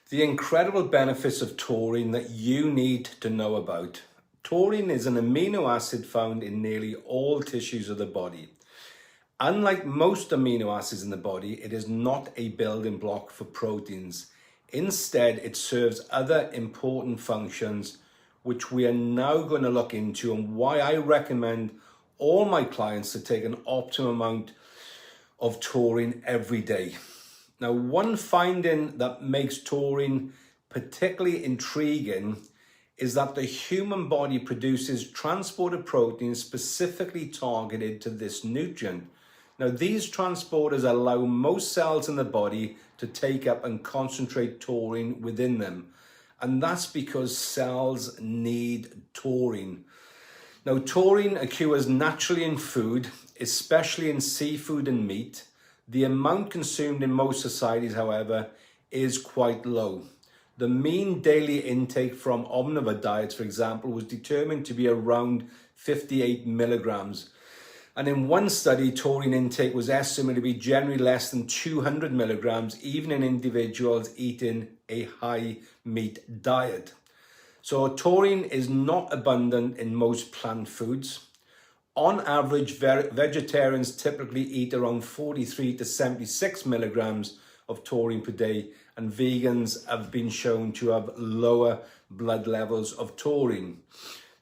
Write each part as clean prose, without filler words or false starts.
The incredible benefits of taurine that you need to know about. Taurine is an amino acid found in nearly all tissues of the body. Unlike most amino acids in the body, it is not a building block for proteins. Instead, it serves other important functions, which we are now going to look into, and why I recommend all my clients to take an optimum amount of taurine every day. Now, one finding that makes taurine particularly intriguing is that the human body produces transporter proteins specifically targeted to this nutrient. Now, these transporters allow most cells in the body to take up and concentrate taurine within them. And that's because cells need taurine. Now, taurine occurs naturally in food, especially in seafood and meat. The amount consumed in most societies, however, is quite low. The mean daily intake from omnivore diets, for example, was determined to be around 58 milligrams. And in one study, taurine intake was estimated to be generally less than 200 milligrams, even in individuals eating a high meat diet. So taurine is not abundant in most plant foods. On average, vegetarians typically eat around 43 to 76 milligrams of taurine per day, and vegans have been shown to have lower blood levels of taurine.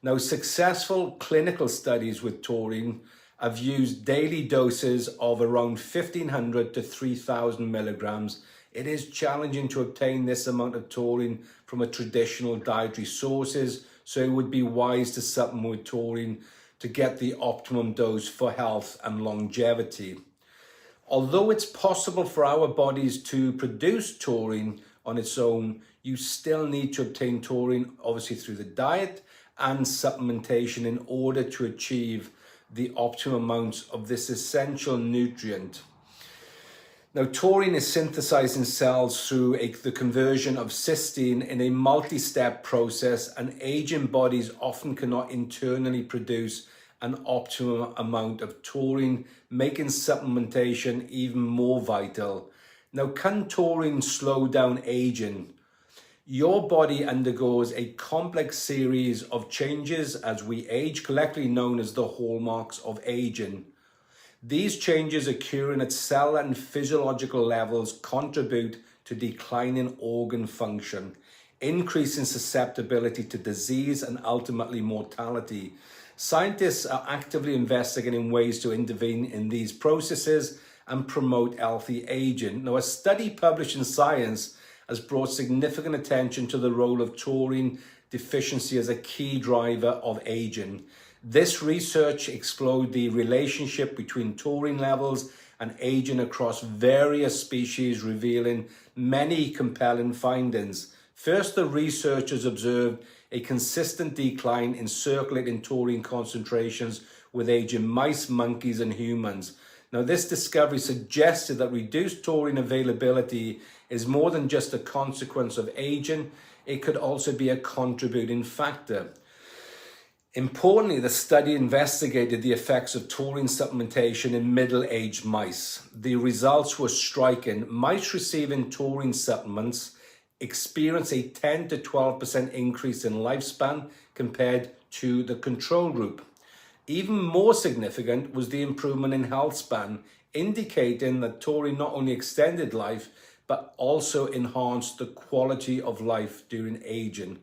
Now, successful clinical studies with taurine have used daily doses of around 1,500 to 3,000 milligrams. It is challenging to obtain this amount of taurine from a traditional dietary sources, so it would be wise to supplement with taurine to get the optimum dose for health and longevity. Although it's possible for our bodies to produce taurine on its own, you still need to obtain taurine, obviously through the diet and supplementation, in order to achieve the optimum amounts of this essential nutrient. Now, taurine is synthesized in cells through the conversion of cysteine in a multi-step process, and aging bodies often cannot internally produce an optimum amount of taurine, making supplementation even more vital. Now, can taurine slow down aging? Your body undergoes a complex series of changes as we age, collectively known as the hallmarks of aging. These changes occurring at cell and physiological levels contribute to declining organ function, increasing susceptibility to disease and ultimately mortality. Scientists are actively investigating ways to intervene in these processes and promote healthy aging. Now, a study published in Science has brought significant attention to the role of taurine deficiency as a key driver of aging. This research explored the relationship between taurine levels and aging across various species, revealing many compelling findings. First, the researchers observed a consistent decline in circulating taurine concentrations with aging mice, monkeys, and humans. Now, this discovery suggested that reduced taurine availability is more than just a consequence of aging. It could also be a contributing factor. Importantly, the study investigated the effects of taurine supplementation in middle-aged mice. The results were striking. Mice receiving taurine supplements experienced a 10 to 12% increase in lifespan compared to the control group. Even more significant was the improvement in health span, indicating that taurine not only extended life, but also enhanced the quality of life during aging.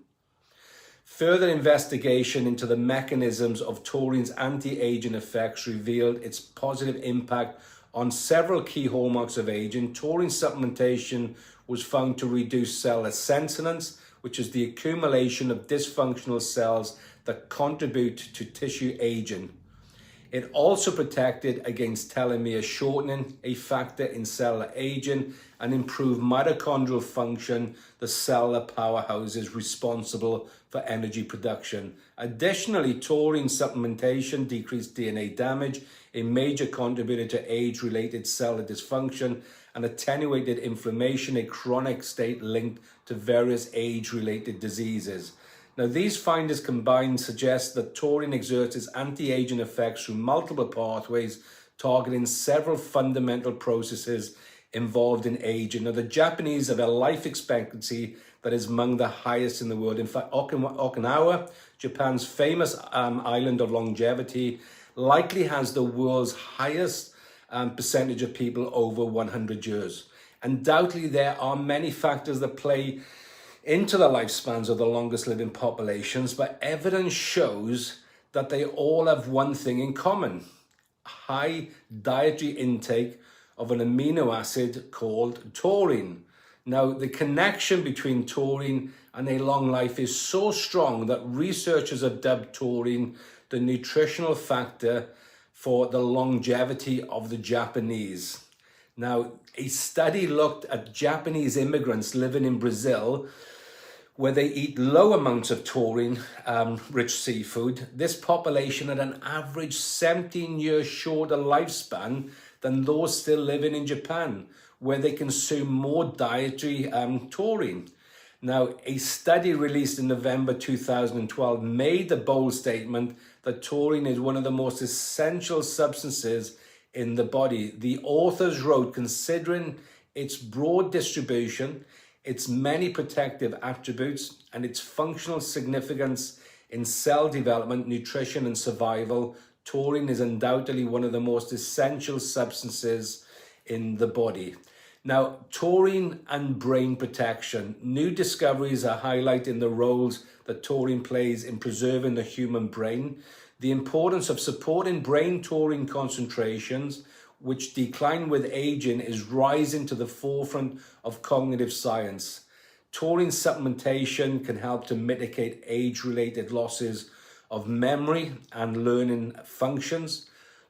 Further investigation into the mechanisms of taurine's anti-aging effects revealed its positive impact on several key hallmarks of aging. Taurine supplementation was found to reduce cell senescence, which is the accumulation of dysfunctional cells that contribute to tissue aging. It also protected against telomere shortening, a factor in cellular aging, and improved mitochondrial function, the cellular powerhouses responsible for energy production. Additionally, taurine supplementation decreased DNA damage, a major contributor to age-related cellular dysfunction, and attenuated inflammation, a chronic state linked to various age-related diseases. Now, these findings combined suggest that taurine exerts its anti-aging effects through multiple pathways, targeting several fundamental processes involved in aging. Now, the Japanese have a life expectancy that is among the highest in the world. In fact, Okinawa, Japan's famous island of longevity, likely has the world's highest percentage of people over 100 years. Undoubtedly, there are many factors that play into the lifespans of the longest living populations, but evidence shows that they all have one thing in common: high dietary intake of an amino acid called taurine. Now, the connection between taurine and a long life is so strong that researchers have dubbed taurine the nutritional factor for the longevity of the Japanese. Now, a study looked at Japanese immigrants living in Brazil, where they eat low amounts of taurine rich seafood. This population had an average 17 years shorter lifespan than those still living in Japan, where they consume more dietary taurine. Now, a study released in November 2012 made the bold statement that taurine is one of the most essential substances in the body. The authors wrote, considering its broad distribution, its many protective attributes, and its functional significance in cell development, nutrition, and survival, taurine is undoubtedly one of the most essential substances in the body. Now, taurine and brain protection. New discoveries are highlighting the roles that taurine plays in preserving the human brain, the importance of supporting brain taurine concentrations, which decline with aging, is rising to the forefront of cognitive science. Taurine supplementation can help to mitigate age-related losses of memory and learning functions.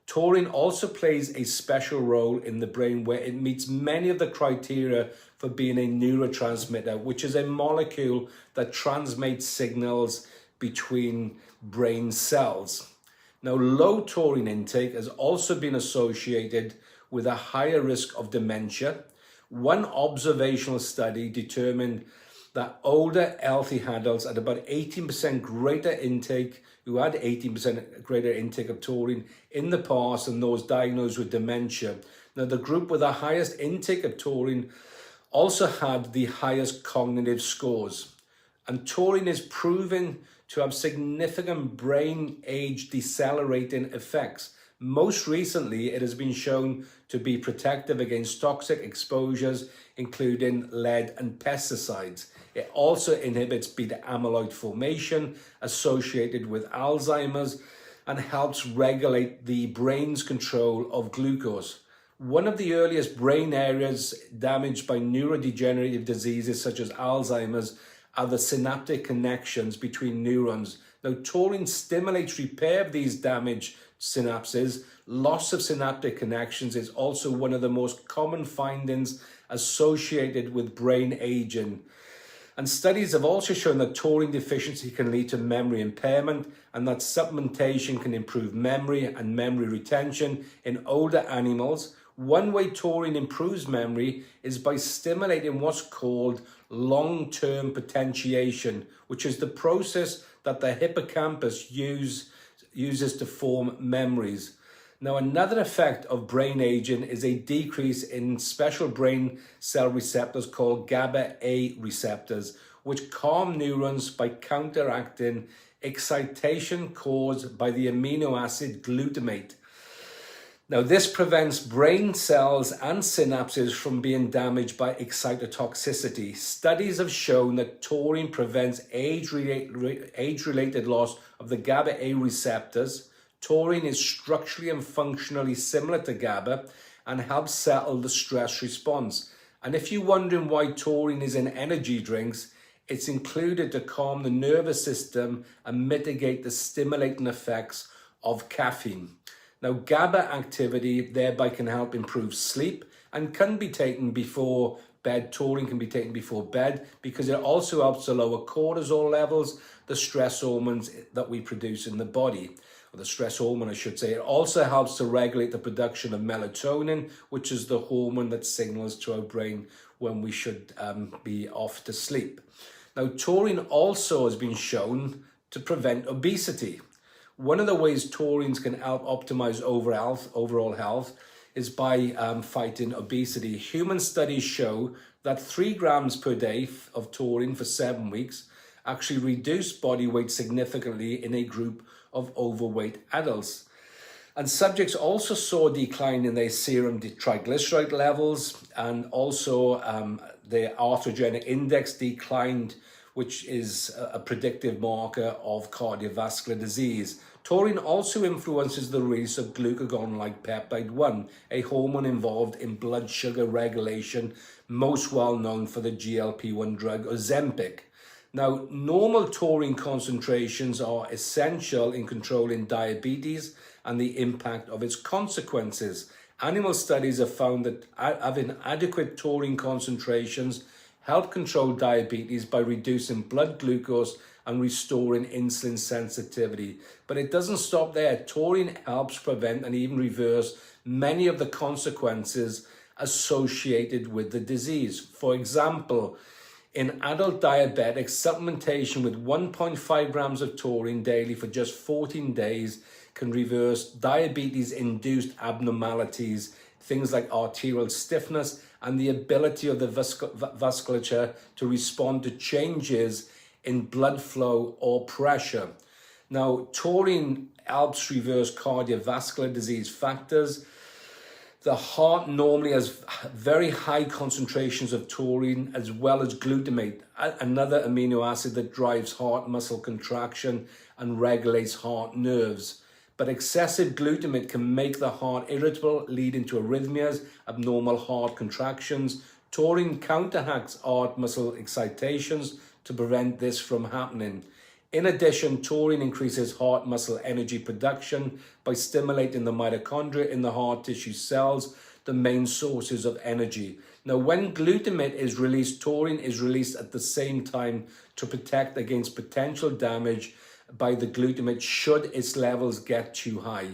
Taurine also plays a special role in the brain where it meets many of the criteria for being a neurotransmitter, which is a molecule that transmits signals between brain cells. Now, low taurine intake has also been associated with a higher risk of dementia. One observational study determined that older, healthy adults had about 18% greater intake, who had 18% greater intake of taurine in the past than those diagnosed with dementia. Now, the group with the highest intake of taurine also had the highest cognitive scores. And taurine is proven to have significant brain age decelerating effects. Most recently, it has been shown to be protective against toxic exposures, including lead and pesticides. It also inhibits beta amyloid formation associated with Alzheimer's and helps regulate the brain's control of glucose. One of the earliest brain areas damaged by neurodegenerative diseases such as Alzheimer's are the synaptic connections between neurons. Now, taurine stimulates repair of these damaged synapses. Loss of synaptic connections is also one of the most common findings associated with brain aging. And studies have also shown that taurine deficiency can lead to memory impairment and that supplementation can improve memory and memory retention in older animals. One way taurine improves memory is by stimulating what's called long-term potentiation, which is the process that the hippocampus uses to form memories. Now, another effect of brain aging is a decrease in special brain cell receptors called GABA-A receptors, which calm neurons by counteracting excitation caused by the amino acid glutamate. Now, this prevents brain cells and synapses from being damaged by excitotoxicity. Studies have shown that taurine prevents age-related loss of the GABA-A receptors. Taurine is structurally and functionally similar to GABA and helps settle the stress response. And if you're wondering why taurine is in energy drinks, it's included to calm the nervous system and mitigate the stimulating effects of caffeine. Now, GABA activity thereby can help improve sleep and can be taken before bed. Taurine can be taken before bed because it also helps to lower cortisol levels, the stress hormones that we produce in the body, or the stress hormone, I should say. It also helps to regulate the production of melatonin, which is the hormone that signals to our brain when we should be off to sleep. Now, taurine also has been shown to prevent obesity. One of the ways taurines can help optimize overall health is by fighting obesity. Human studies show that 3 grams per day of taurine for 7 weeks actually reduced body weight significantly in a group of overweight adults. And subjects also saw a decline in their serum triglyceride levels, and also their atherogenic index declined, which is a predictive marker of cardiovascular disease. Taurine also influences the release of glucagon-like peptide 1, a hormone involved in blood sugar regulation, most well known for the GLP-1 drug Ozempic. Now, normal taurine concentrations are essential in controlling diabetes and the impact of its consequences. Animal studies have found that having adequate taurine concentrations help control diabetes by reducing blood glucose and restoring insulin sensitivity. But it doesn't stop there. Taurine helps prevent and even reverse many of the consequences associated with the disease. For example, in adult diabetics, supplementation with 1.5 grams of taurine daily for just 14 days can reverse diabetes-induced abnormalities, things like arterial stiffness and the ability of the vasculature to respond to changes in blood flow or pressure. Now, taurine helps reverse cardiovascular disease factors. The heart normally has very high concentrations of taurine as well as glutamate, another amino acid that drives heart muscle contraction and regulates heart nerves. But excessive glutamate can make the heart irritable, leading to arrhythmias, abnormal heart contractions. Taurine counteracts heart muscle excitations to prevent this from happening. In addition, taurine increases heart muscle energy production by stimulating the mitochondria in the heart tissue cells, the main sources of energy. Now, when glutamate is released, taurine is released at the same time to protect against potential damage by the glutamate should its levels get too high.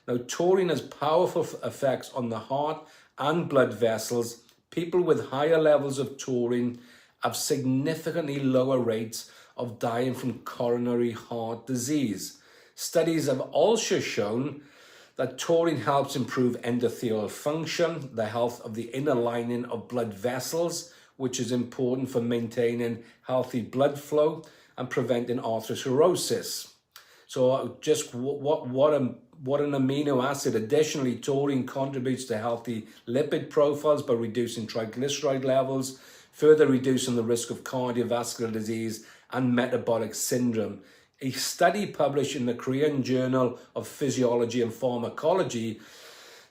Now, taurine has powerful effects on the heart and blood vessels. People with higher levels of taurine have significantly lower rates of dying from coronary heart disease. Studies have also shown that taurine helps improve endothelial function, the health of the inner lining of blood vessels, which is important for maintaining healthy blood flow and preventing atherosclerosis. So just what an amino acid. Additionally, taurine contributes to healthy lipid profiles by reducing triglyceride levels, further reducing the risk of cardiovascular disease and metabolic syndrome. A study published in the Korean Journal of Physiology and Pharmacology,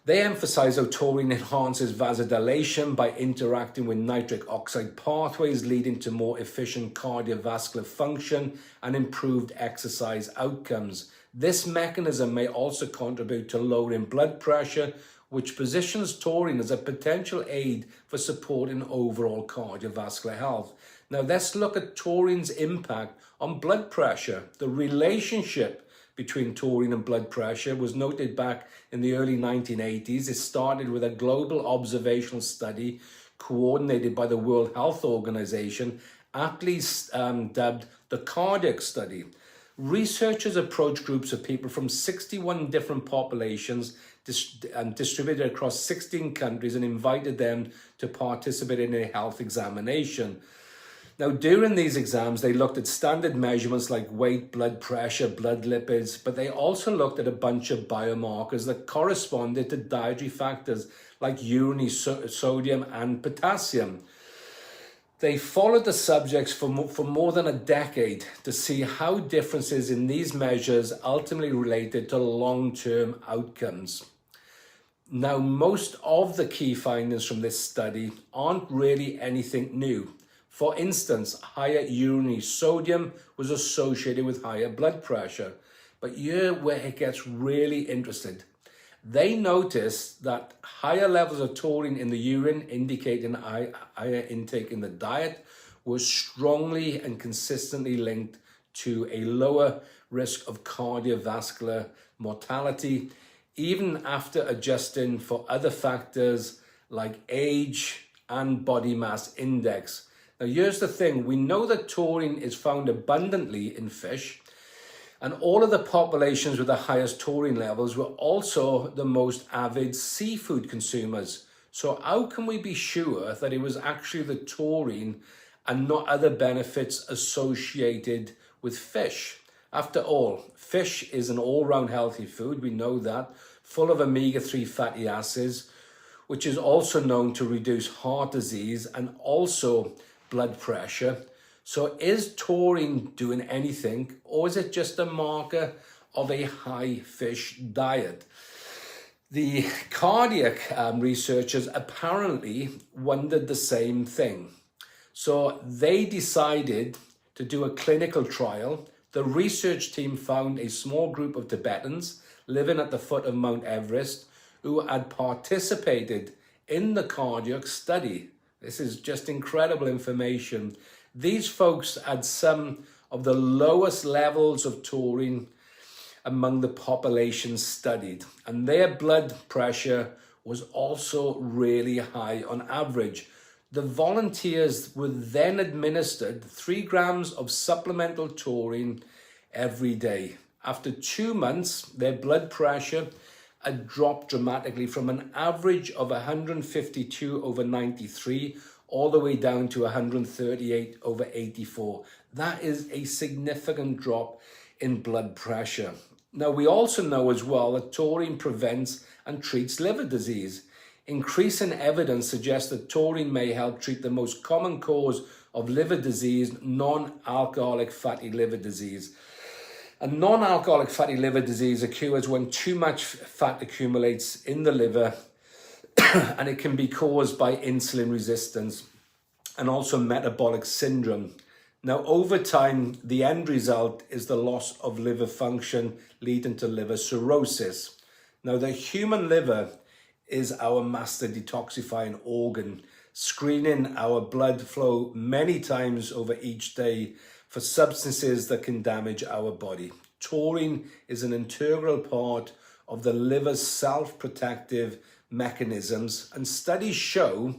they emphasize how taurine enhances vasodilation by interacting with nitric oxide pathways, leading to more efficient cardiovascular function and improved exercise outcomes. This mechanism may also contribute to lowering blood pressure, which positions taurine as a potential aid for supporting overall cardiovascular health. Now, let's look at taurine's impact on blood pressure. The relationship between taurine and blood pressure was noted back in the early 1980s. It started with a global observational study coordinated by the World Health Organization, aptly dubbed the cardiac study. Researchers approached groups of people from 61 different populations distributed across 16 countries and invited them to participate in a health examination. Now, during these exams, they looked at standard measurements like weight, blood pressure, blood lipids, but they also looked at a bunch of biomarkers that corresponded to dietary factors like urinary sodium and potassium. They followed the subjects for more than a decade to see how differences in these measures ultimately related to long-term outcomes. Now, most of the key findings from this study aren't really anything new. For instance, higher urinary sodium was associated with higher blood pressure. But here where it gets really interesting. They noticed that higher levels of taurine in the urine, indicating higher intake in the diet, was strongly and consistently linked to a lower risk of cardiovascular mortality, even after adjusting for other factors like age and body mass index. Now, here's the thing. We know that taurine is found abundantly in fish, And all of the populations with the highest taurine levels were also the most avid seafood consumers. So how can we be sure that it was actually the taurine and not other benefits associated with fish? After all, fish is an all-round healthy food, we know that, full of omega-3 fatty acids, which is also known to reduce heart disease and also blood pressure. So is taurine doing anything, or is it just a marker of a high fish diet? The cardiac researchers apparently wondered the same thing. So they decided to do a clinical trial. The research team found a small group of Tibetans living at the foot of Mount Everest who had participated in the cardiac study. This is just incredible information. These folks had some of the lowest levels of taurine among the population studied, and their blood pressure was also really high on average. The volunteers were then administered 3 grams of supplemental taurine every day. After 2 months, their blood pressure had dropped dramatically from an average of 152/93 all the way down to 138/84. That is a significant drop in blood pressure. Now, we also know as well that taurine prevents and treats liver disease. Increasing evidence suggests that taurine may help treat the most common cause of liver disease, non-alcoholic fatty liver disease. A non-alcoholic fatty liver disease occurs when too much fat accumulates in the liver and it can be caused by insulin resistance and also metabolic syndrome. Now, over time, the end result is the loss of liver function, leading to liver cirrhosis. Now, the human liver is our master detoxifying organ, screening our blood flow many times over each day for substances that can damage our body. Taurine is an integral part of the liver's self-protective mechanisms, and studies show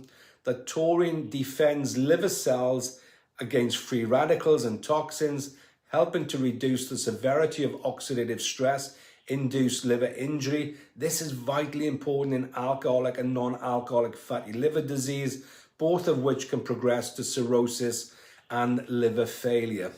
that taurine defends liver cells against free radicals and toxins, helping to reduce the severity of oxidative stress induced liver injury. This is vitally important in alcoholic and non-alcoholic fatty liver disease, both of which can progress to cirrhosis and liver failure.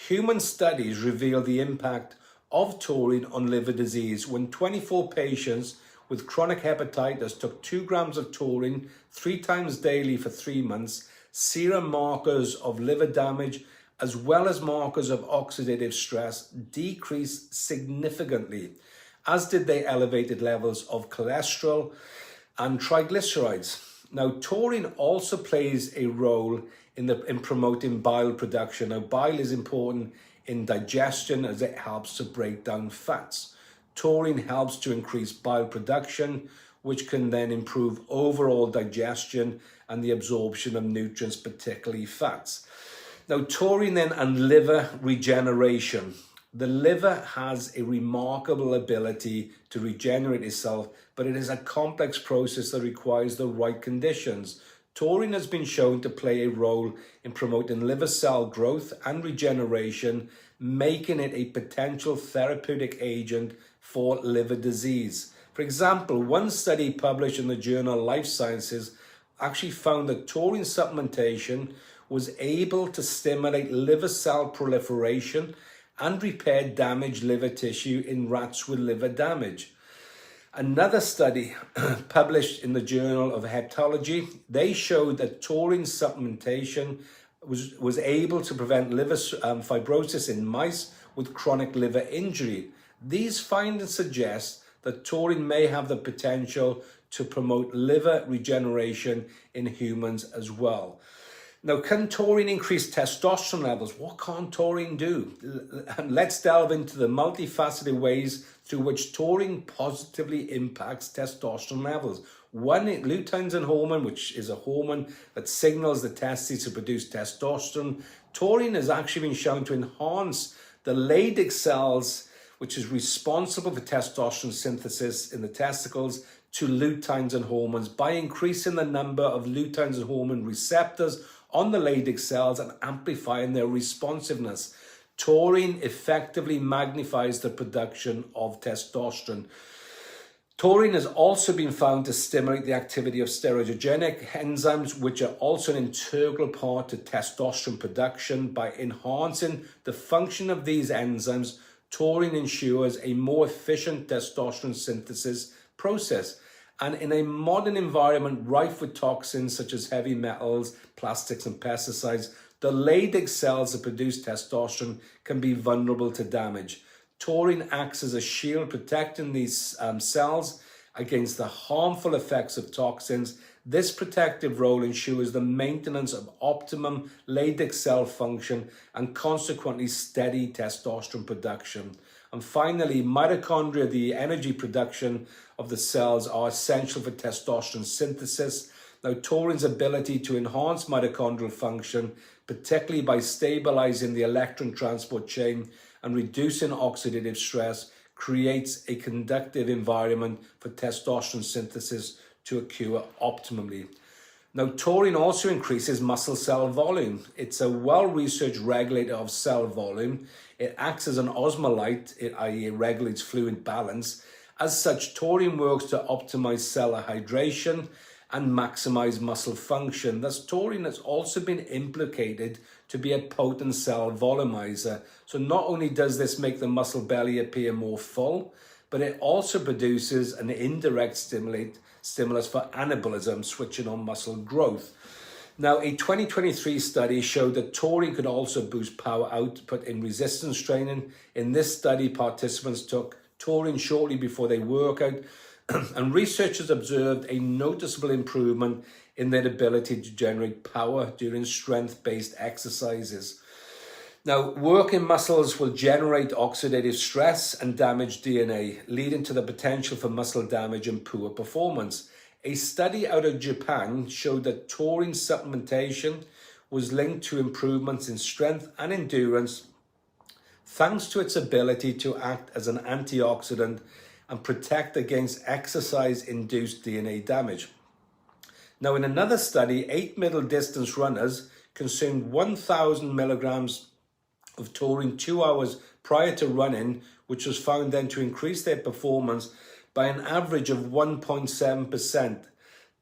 Human studies reveal the impact of taurine on liver disease when 24 patients with chronic hepatitis took 2 grams of taurine 3 times daily for 3 months. Serum markers of liver damage as well as markers of oxidative stress decreased significantly, as did the elevated levels of cholesterol and triglycerides. Now, taurine also plays a role in promoting bile production. Now, bile is important in digestion as it helps to break down fats. Taurine helps to increase bile production, which can then improve overall digestion and the absorption of nutrients, particularly fats. Now, taurine then and liver regeneration. The liver has a remarkable ability to regenerate itself, but it is a complex process that requires the right conditions. Taurine has been shown to play a role in promoting liver cell growth and regeneration, making it a potential therapeutic agent for liver disease. For example, one study published in the journal Life Sciences actually found that taurine supplementation was able to stimulate liver cell proliferation and repair damaged liver tissue in rats with liver damage. Another study published in the Journal of Hepatology, they showed that taurine supplementation was able to prevent liver fibrosis in mice with chronic liver injury. These findings suggest that taurine may have the potential to promote liver regeneration in humans as well. Now, can taurine increase testosterone levels? What can taurine do? And let's delve into the multifaceted ways through which taurine positively impacts testosterone levels. One, luteinizing hormone, which is a hormone that signals the testes to produce testosterone. Taurine has actually been shown to enhance the Leydig cells, which is responsible for testosterone synthesis in the testicles, to luteinizing hormones by increasing the number of luteinizing hormone receptors on the Leydig cells and amplifying their responsiveness. Taurine effectively magnifies the production of testosterone. Taurine has also been found to stimulate the activity of steroidogenic enzymes, which are also an integral part to testosterone production. By enhancing the function of these enzymes, taurine ensures a more efficient testosterone synthesis process. And in a modern environment rife with toxins such as heavy metals, plastics, and pesticides, the Leydig cells that produce testosterone can be vulnerable to damage. Taurine acts as a shield protecting these cells against the harmful effects of toxins. This protective role ensures the maintenance of optimum Leydig cell function and consequently steady testosterone production. And finally, mitochondria, the energy production of the cells, are essential for testosterone synthesis. Now, taurine's ability to enhance mitochondrial function, particularly by stabilizing the electron transport chain and reducing oxidative stress, creates a conducive environment for testosterone synthesis to occur optimally. Now, taurine also increases muscle cell volume. It's a well-researched regulator of cell volume. It acts as an osmolyte, i.e. it regulates fluid balance. As such, taurine works to optimize cell hydration and maximize muscle function. Thus, taurine has also been implicated to be a potent cell volumizer. So not only does this make the muscle belly appear more full, but it also produces an indirect stimulus for anabolism, switching on muscle growth. Now, a 2023 study showed that taurine could also boost power output in resistance training. In this study, participants took taurine shortly before they work out, and researchers observed a noticeable improvement in their ability to generate power during strength-based exercises. Now, working muscles will generate oxidative stress and damage DNA, leading to the potential for muscle damage and poor performance. A study out of Japan showed that taurine supplementation was linked to improvements in strength and endurance, thanks to its ability to act as an antioxidant and protect against exercise-induced DNA damage. Now, in another study, 8 middle distance runners consumed 1,000 milligrams of taurine 2 hours prior to running, which was found then to increase their performance by an average of 1.7%.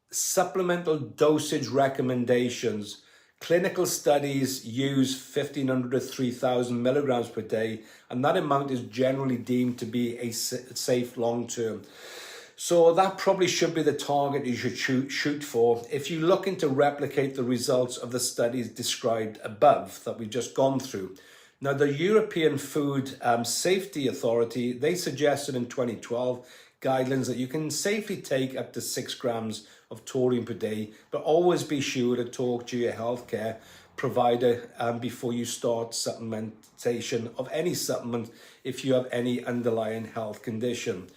Supplemental dosage recommendations. Clinical studies use 1,500 to 3,000 milligrams per day, and that amount is generally deemed to be a safe long-term. So that probably should be the target you should shoot for if you're looking to replicate the results of the studies described above that we've just gone through. Now, the European Food Safety Authority, they suggested in 2012 guidelines that you can safely take up to 6 grams of taurine per day, but always be sure to talk to your healthcare provider before you start supplementation of any supplement if you have any underlying health condition.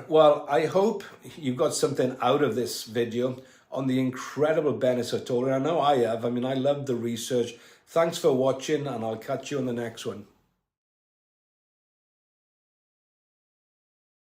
Well, I hope you got something out of this video on the incredible benefits of taurine. I know I have. I mean, I love the research. Thanks for watching, and I'll catch you on the next one.